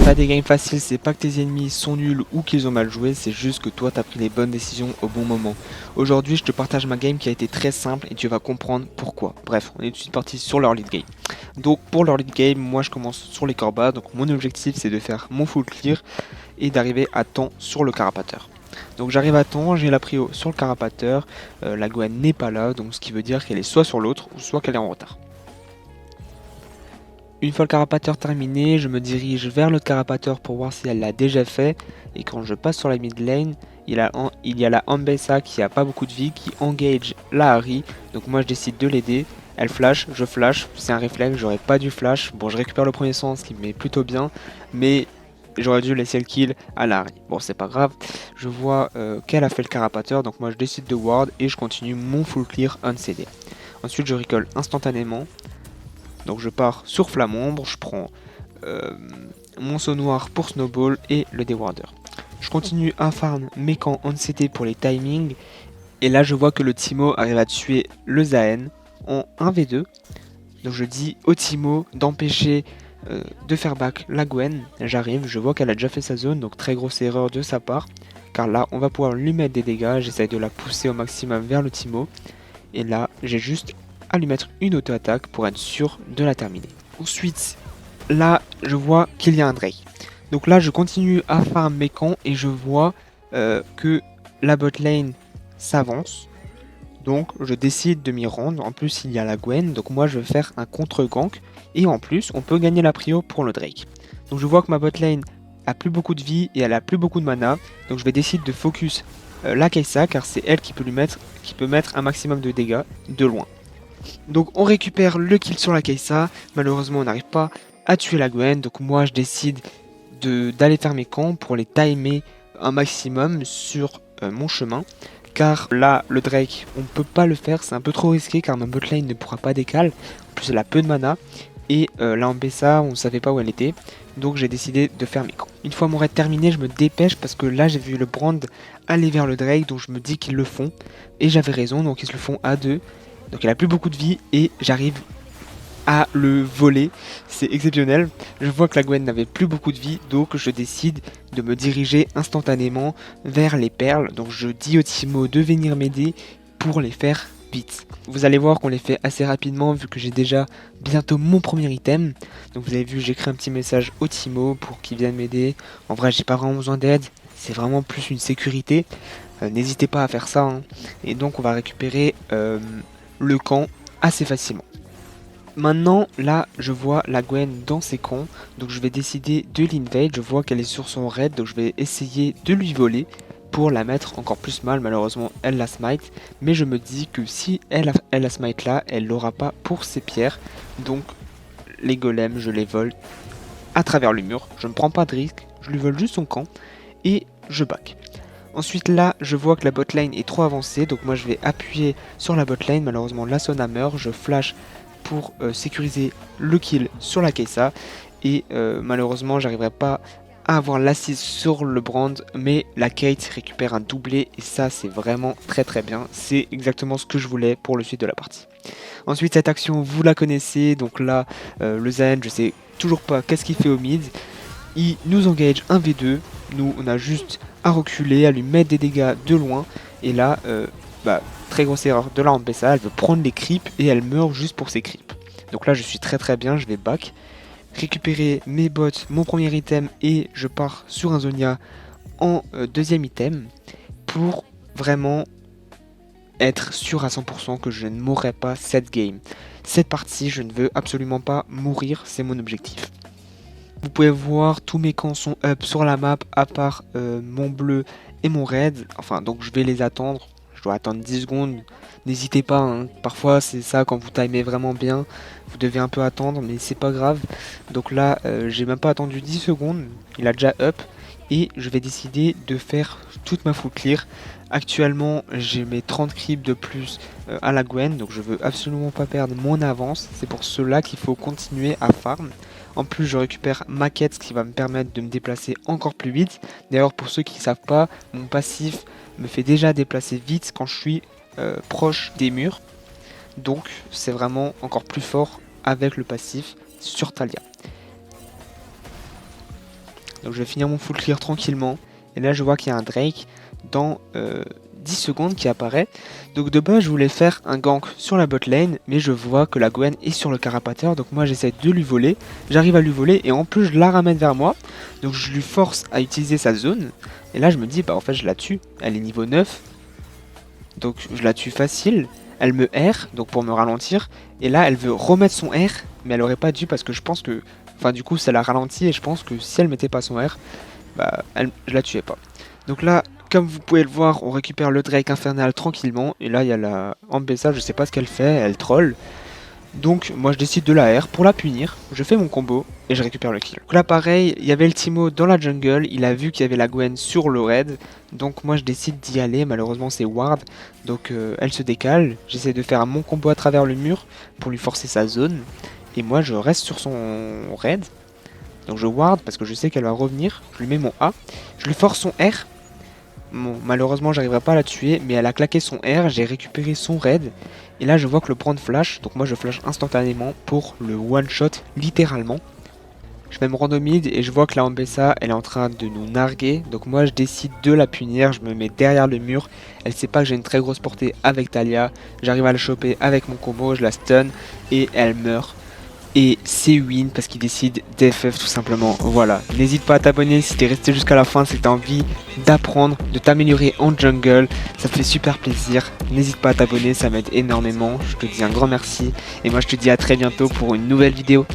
pas des games faciles, c'est pas que tes ennemis sont nuls ou qu'ils ont mal joué, c'est juste que toi t'as pris les bonnes décisions au bon moment. Aujourd'hui je te partage ma game qui a été très simple et tu vas comprendre pourquoi. Bref, on est tout de suite parti sur leur lead game. Donc pour leur lead game, moi je commence sur les corps bas, donc mon objectif c'est de faire mon full clear et d'arriver à temps sur le carapateur. Donc j'arrive à temps, j'ai la prio sur le carapateur, la Gwen n'est pas là, donc ce qui veut dire qu'elle est soit sur l'autre ou soit qu'elle est en retard. Une fois le carapateur terminé, je me dirige vers l'autre carapateur pour voir si elle l'a déjà fait. Et quand je passe sur la mid lane, il y a la Ambessa qui a pas beaucoup de vie, qui engage la Ahri. Donc moi je décide de l'aider. Elle flash, je flash, c'est un réflexe, j'aurais pas dû flash. Bon, je récupère le premier sang, ce qui me met plutôt bien. Mais j'aurais dû laisser le kill à la Ahri. Bon, c'est pas grave. Je vois qu'elle a fait le carapateur, donc moi je décide de ward et je continue mon full clear uncd. Ensuite je recall instantanément. Donc je pars sur Flamombre, je prends mon saut noir pour Snowball et le Dewarder. Je continue à farm mes camps en CT pour les timings. Et là je vois que le Timo arrive à tuer le Zaen en 1v2. Donc je dis au Timo d'empêcher de faire back la Gwen. J'arrive, je vois qu'elle a déjà fait sa zone, donc très grosse erreur de sa part. Car là on va pouvoir lui mettre des dégâts, j'essaye de la pousser au maximum vers le Timo. Et là j'ai juste à lui mettre une auto-attaque pour être sûr de la terminer. Ensuite, là, je vois qu'il y a un Drake. Donc là, je continue à farm mes camps et je vois que la bot lane s'avance. Donc, je décide de m'y rendre. En plus, il y a la Gwen. Donc moi, je vais faire un contre-gank. Et en plus, on peut gagner la prio pour le Drake. Donc je vois que ma bot lane a plus beaucoup de vie et elle a plus beaucoup de mana. Donc je vais décider de focus la Kai'Sa car c'est elle qui peut mettre un maximum de dégâts de loin. Donc on récupère le kill sur la Kai'Sa. Malheureusement on n'arrive pas à tuer la Gwen. Donc moi je décide d'aller faire mes camps pour les timer un maximum sur mon chemin. Car là le Drake on ne peut pas le faire, c'est un peu trop risqué car ma botlane ne pourra pas décaler. En plus elle a peu de mana. Et la Ambessa on ne savait pas où elle était. Donc j'ai décidé de faire mes camps. Une fois mon raid terminé je me dépêche parce que là j'ai vu le Brand aller vers le Drake. Donc je me dis qu'ils le font. Et j'avais raison, donc ils se le font à deux. Donc elle a plus beaucoup de vie et j'arrive à le voler. C'est exceptionnel. Je vois que la Gwen n'avait plus beaucoup de vie, donc je décide de me diriger instantanément vers les perles. Donc je dis au Timo de venir m'aider pour les faire vite. Vous allez voir qu'on les fait assez rapidement vu que j'ai déjà bientôt mon premier item. Donc vous avez vu, j'ai écrit un petit message au Timo pour qu'il vienne m'aider. En vrai, j'ai pas vraiment besoin d'aide. C'est vraiment plus une sécurité. N'hésitez pas à faire ça. Hein. Et donc on va récupérer le camp assez facilement. Maintenant, là, je vois la Gwen dans ses camps, donc je vais décider de l'invade. Je vois qu'elle est sur son raid, donc je vais essayer de lui voler pour la mettre encore plus mal. Malheureusement, elle la smite, mais je me dis que si elle a smite là, elle l'aura pas pour ses pierres. Donc, les golems, je les vole à travers le mur. Je ne prends pas de risque, je lui vole juste son camp et je back. Ensuite là je vois que la botlane est trop avancée, donc moi je vais appuyer sur la botlane. Malheureusement la Sona meurt, je flash pour sécuriser le kill sur la Kai'Sa. Et malheureusement j'arriverai pas à avoir l'assise sur le Brand, mais la Kate récupère un doublé et ça c'est vraiment très très bien. C'est exactement ce que je voulais pour le suite de la partie. Ensuite cette action vous la connaissez, donc là le Zaen je sais toujours pas qu'est-ce qu'il fait au mid. Il nous engage 1v2, nous on a juste à reculer, à lui mettre des dégâts de loin. Et là, très grosse erreur de la Ambessa, elle veut prendre les creeps et elle meurt juste pour ses creeps. Donc là je suis très très bien, je vais back, récupérer mes bots, mon premier item et je pars sur un Zonia en deuxième item pour vraiment être sûr à 100% que je ne mourrai pas cette game. Cette partie, je ne veux absolument pas mourir, c'est mon objectif. Vous pouvez voir tous mes camps sont up sur la map à part mon bleu et mon red. Enfin donc je vais les attendre. Je dois attendre 10 secondes. N'hésitez pas, hein. Parfois c'est ça quand vous timez vraiment bien. Vous devez un peu attendre mais c'est pas grave. Donc là j'ai même pas attendu 10 secondes. Il a déjà up. Et je vais décider de faire toute ma full clear. Actuellement j'ai mes 30 creeps de plus à la Gwen. Donc je veux absolument pas perdre mon avance. C'est pour cela qu'il faut continuer à farm. En plus je récupère ma quête, ce qui va me permettre de me déplacer encore plus vite. D'ailleurs pour ceux qui ne savent pas, mon passif me fait déjà déplacer vite quand je suis proche des murs. Donc c'est vraiment encore plus fort avec le passif sur Taliyah. Donc je vais finir mon full clear tranquillement. Et là je vois qu'il y a un Drake dans 10 secondes qui apparaît. Donc de base je voulais faire un gank sur la bot lane, mais je vois que la Gwen est sur le carapateur, donc moi j'essaie de lui voler. J'arrive à lui voler et en plus je la ramène vers moi. Donc je lui force à utiliser sa zone. Et là je me dis bah en fait je la tue, elle est niveau 9. Donc je la tue facile. Elle me R, donc pour me ralentir. Et là elle veut remettre son R, mais elle aurait pas dû parce que je pense que... Enfin du coup ça la ralentit et je pense que si elle mettait pas son R, bah je la tuais pas. Donc là, comme vous pouvez le voir, on récupère le Drake infernal tranquillement. Et là il y a la Ambessa, je sais pas ce qu'elle fait, elle troll. Donc moi je décide de la R pour la punir, je fais mon combo et je récupère le kill. Donc là pareil, il y avait le Timo dans la jungle, il a vu qu'il y avait la Gwen sur le raid, donc moi je décide d'y aller, malheureusement c'est Ward, donc elle se décale, j'essaie de faire mon combo à travers le mur pour lui forcer sa zone, et moi je reste sur son raid, donc je Ward parce que je sais qu'elle va revenir, je lui mets mon A, je lui force son R. Bon, malheureusement j'arriverai pas à la tuer, mais elle a claqué son R, j'ai récupéré son raid, et là je vois que le prendre flash, donc moi je flash instantanément pour le one shot littéralement. Je vais me rendre au mid et je vois que la Ambessa elle est en train de nous narguer, donc moi je décide de la punir, je me mets derrière le mur, elle sait pas que j'ai une très grosse portée avec Talia, j'arrive à la choper avec mon combo, je la stun et elle meurt. Et c'est win parce qu'il décide d'FF tout simplement. Voilà, n'hésite pas à t'abonner si t'es resté jusqu'à la fin, si t'as envie d'apprendre, de t'améliorer en jungle, ça me fait super plaisir. N'hésite pas à t'abonner, ça m'aide énormément, je te dis un grand merci. Et moi je te dis à très bientôt pour une nouvelle vidéo.